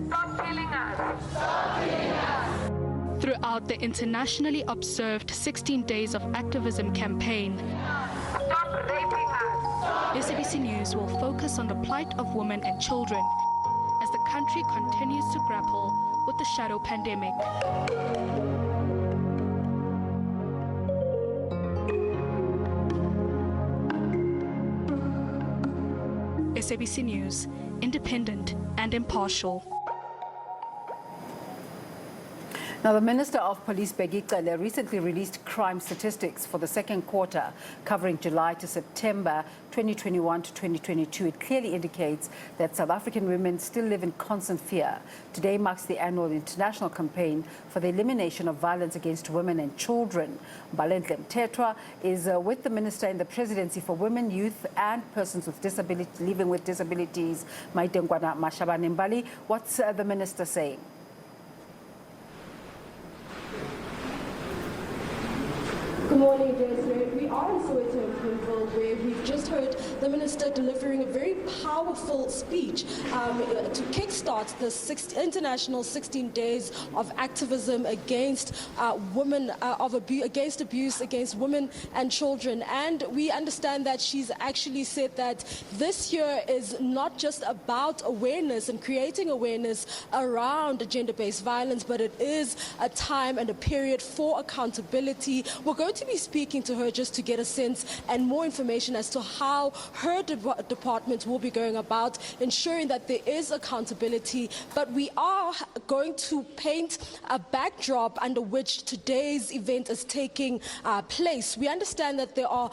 Stop killing us. Stop killing us. Throughout the internationally observed 16 Days of Activism campaign, Stop raping us. SABC News will focus on the plight of women and children as the country continues to grapple with the shadow pandemic. SABC News, independent and impartial. Now, the Minister of Police Bheki Cele recently released crime statistics for the second quarter, covering July to September 2021 to 2022. It clearly indicates that South African women still live in constant fear. Today marks the annual international campaign for the elimination of violence against women and children. Mbalenhle Mthethwa is with the Minister in the Presidency for Women, Youth and Persons with Disability, Living with Disabilities, Maite Nkoana-Mashabane. Mbali, what's the Minister saying? Good morning, Desiree. We are in Soweto and Pimville, where we've just heard the Minister delivering a very powerful speech to kickstart the international 16 days of activism against women, against abuse against women and children. And we understand that she's actually said that this year is not just about awareness and creating awareness around gender-based violence, but it is a time and a period for accountability. We're going to be speaking to her just to get a sense and more information as to how her department will be going about ensuring that there is accountability. But we are going to paint a backdrop under which today's event is taking place. We understand that there are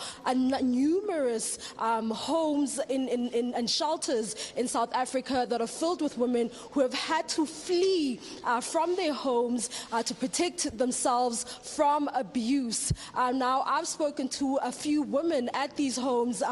numerous homes and shelters in South Africa that are filled with women who have had to flee from their homes to protect themselves from abuse. Now, I've spoken to a few women at these homes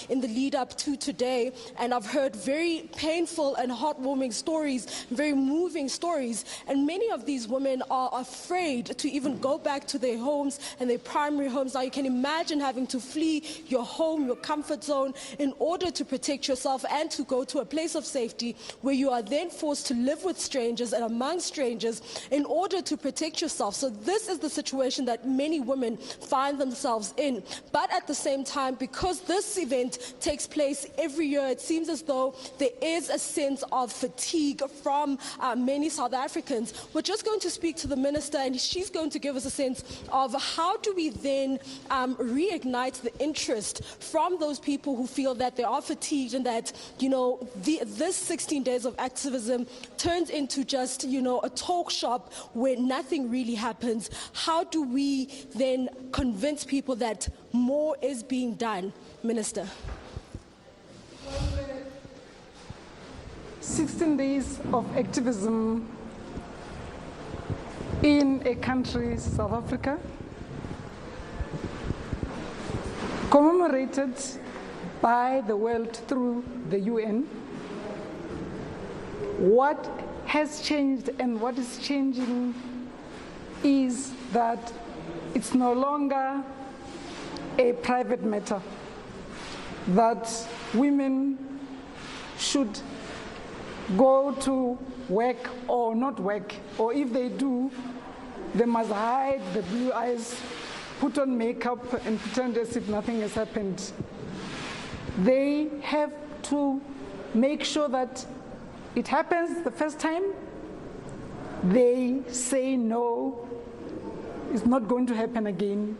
in the lead up to today, and I've heard very painful and heartwarming stories, very moving stories, and many of these women are afraid to even go back to their homes and their primary homes. Now, you can imagine having to flee your home, your comfort zone, in order to protect yourself and to go to a place of safety where you are then forced to live with strangers and among strangers in order to protect yourself. So this is the situation that many women find themselves in. But at the same time, because this event takes place every year, it seems as though there is a sense of fatigue from many South Africans. We're just going to speak to the Minister, and she's going to give us a sense of how do we then reignite the interest from those people who feel that they are fatigued and that, you know, this 16 days of activism turns into just, you know, a talk shop where nothing really happens. How do we then convince people that more is being done, Minister? 16 days of activism in a country, South Africa, commemorated by the world through the UN. What has changed and what is changing is that it's no longer a private matter, that women should go to work or not work, or if they do, they must hide the blue eyes, put on makeup and pretend as if nothing has happened. They have to make sure that it happens the first time, they say no, it's not going to happen again.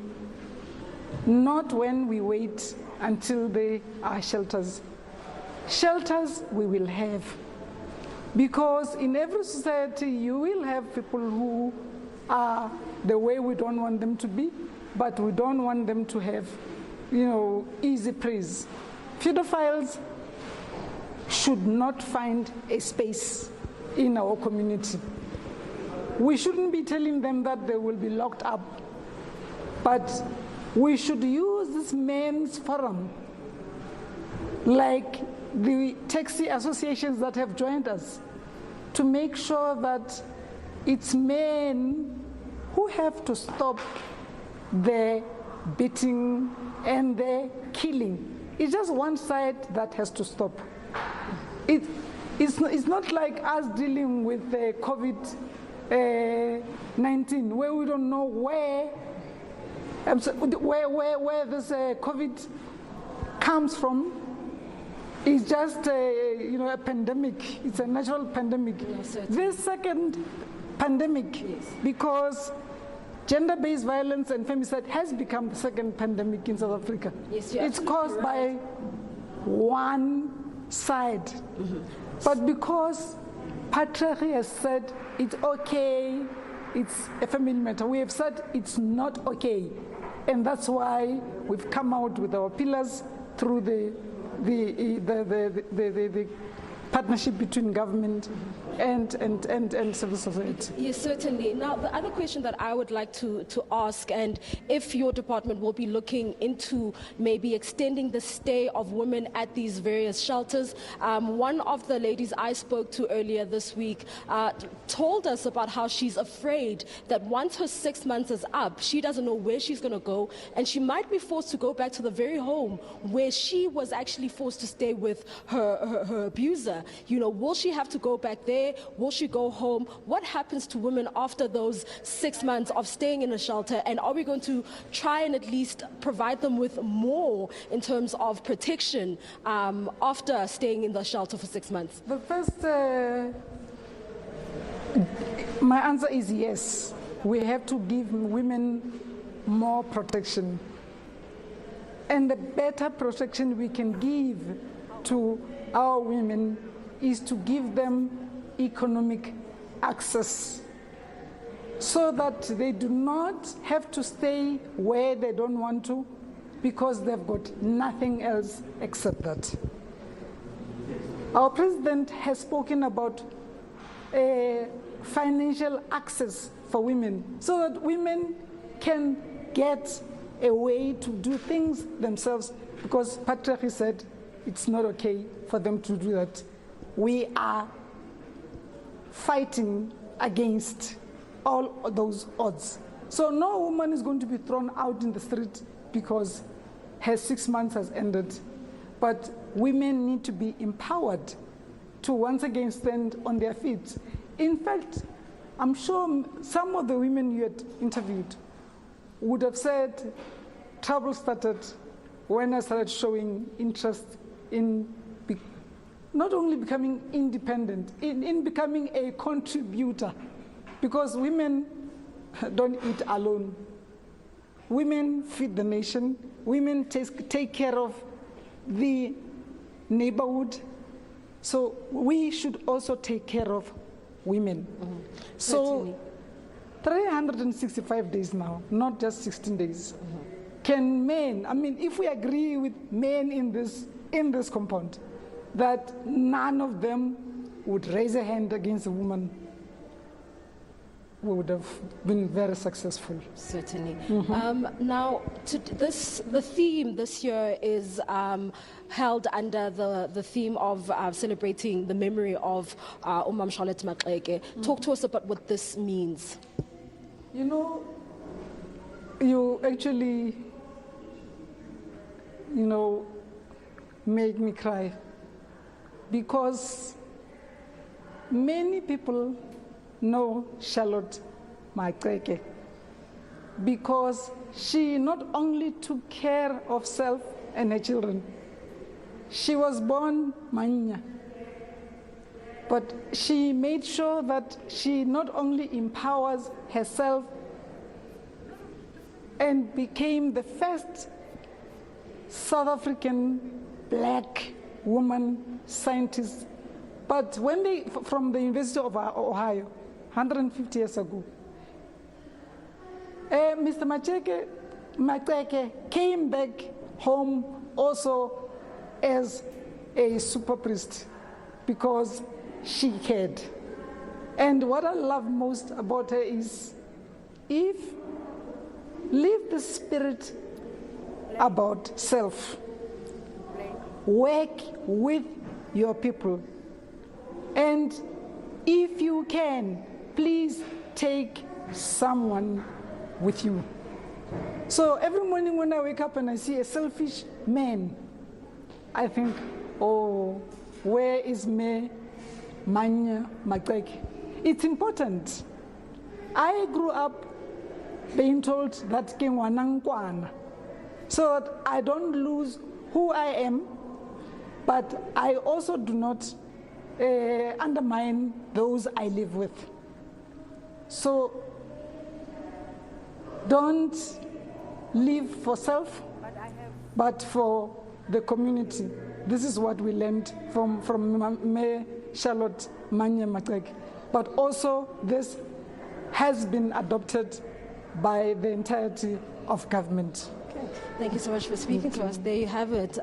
Not when we wait until there are shelters. Shelters we will have. Because in every society you will have people who are the way we don't want them to be, but we don't want them to have, you know, easy praise. Pedophiles should not find a space in our community. We shouldn't be telling them that they will be locked up, but we should use this men's forum, like the taxi associations that have joined us, to make sure that it's men who have to stop the beating and the killing. It's just one side that has to stop. It's not like us dealing with COVID-19, where we don't know where this COVID comes from. It's just a pandemic. It's a natural pandemic. Yes, this second pandemic, yes, because gender-based violence and femicide has become the second pandemic in South Africa. Yes, it's caused by one side. Mm-hmm. But because patriarchy has said it's okay, it's a family matter, we have said it's not okay. And that's why we've come out with our pillars through the partnership between government and civil society. Yes, certainly. Now, the other question that I would like to ask, and if your department will be looking into maybe extending the stay of women at these various shelters. One of the ladies I spoke to earlier this week told us about how she's afraid that once her 6 months is up, she doesn't know where she's going to go, and she might be forced to go back to the very home where she was actually forced to stay with her abuser. Will she have to go back there? Will she go home? What happens to women after those 6 months of staying in a shelter? And are we going to try and at least provide them with more in terms of protection after staying in the shelter for 6 months? The first, my answer is yes. We have to give women more protection. And the better protection we can give to our women is to give them economic access so that they do not have to stay where they don't want to because they've got nothing else except that. Our president has spoken about financial access for women so that women can get a way to do things themselves, because patriarchy said it's not okay for them to do that. We are fighting against all of those odds. So no woman is going to be thrown out in the street because her 6 months has ended. But women need to be empowered to once again stand on their feet. In fact, I'm sure some of the women you had interviewed would have said trouble started when I started showing interest in not only becoming independent, in becoming a contributor, because women don't eat alone. Women feed the nation. Women take care of the neighborhood. So we should also take care of women. Mm-hmm. So 365 days now, not just 16 days. Mm-hmm. Can men, if we agree with men in this compound, that none of them would raise a hand against a woman, we would have been very successful. Certainly. Mm-hmm. Now, the theme this year is held under the theme of celebrating the memory of Mbalenhle Mthethwa. Talk to us about what this means. You actually, make me cry, because many people know Charlotte Mthethwa because she not only took care of self and her children. She was born Manya, but she made sure that she not only empowers herself and became the first South African black woman scientist, but when from the University of Ohio, 150 years ago, Mr. Mthethwa came back home also as a super priest because she cared. And what I love most about her is, leave the spirit about self. Work with your people. And if you can, please take someone with you. So every morning when I wake up and I see a selfish man, I think, oh, where is me Maite Nkoana-Mashabane. It's important. I grew up being told that ke ngwana nkwana, so that I don't lose who I am, but I also do not undermine those I live with. So don't live for self, but for the community. This is what we learned from Mayor Charlotte Maite. But also this has been adopted by the entirety of government. Thank you so much for speaking to us. There you have it.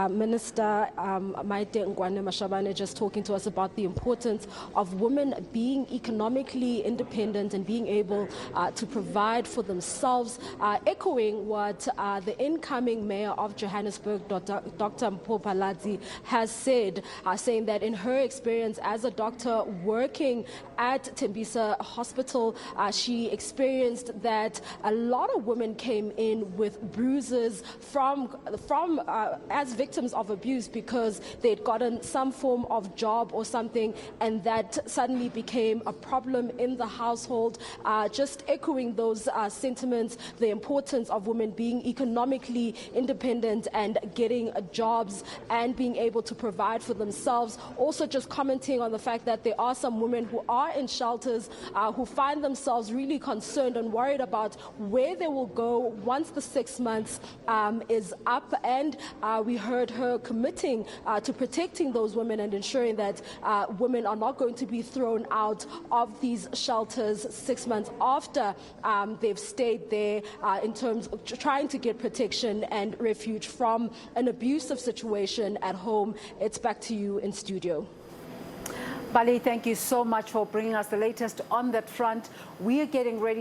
Minister Maite Nkoana-Mashabane just talking to us about the importance of women being economically independent and being able to provide for themselves, echoing what the incoming mayor of Johannesburg, Dr. Mpho Phalatse, has said, saying that in her experience as a doctor working at Tembisa Hospital, she experienced that a lot of women came in with bruises from as victims of abuse because they'd gotten some form of job or something, and that suddenly became a problem in the household. Just echoing those sentiments, the importance of women being economically independent and getting jobs and being able to provide for themselves. Also just commenting on the fact that there are some women who are in shelters who find themselves really concerned and worried about where they will go once the 6 months is up, and we heard her committing to protecting those women and ensuring that women are not going to be thrown out of these shelters 6 months after they've stayed there, in terms of trying to get protection and refuge from an abusive situation at home. It's back to you in studio. Bali, thank you so much for bringing us the latest on that front. We are getting ready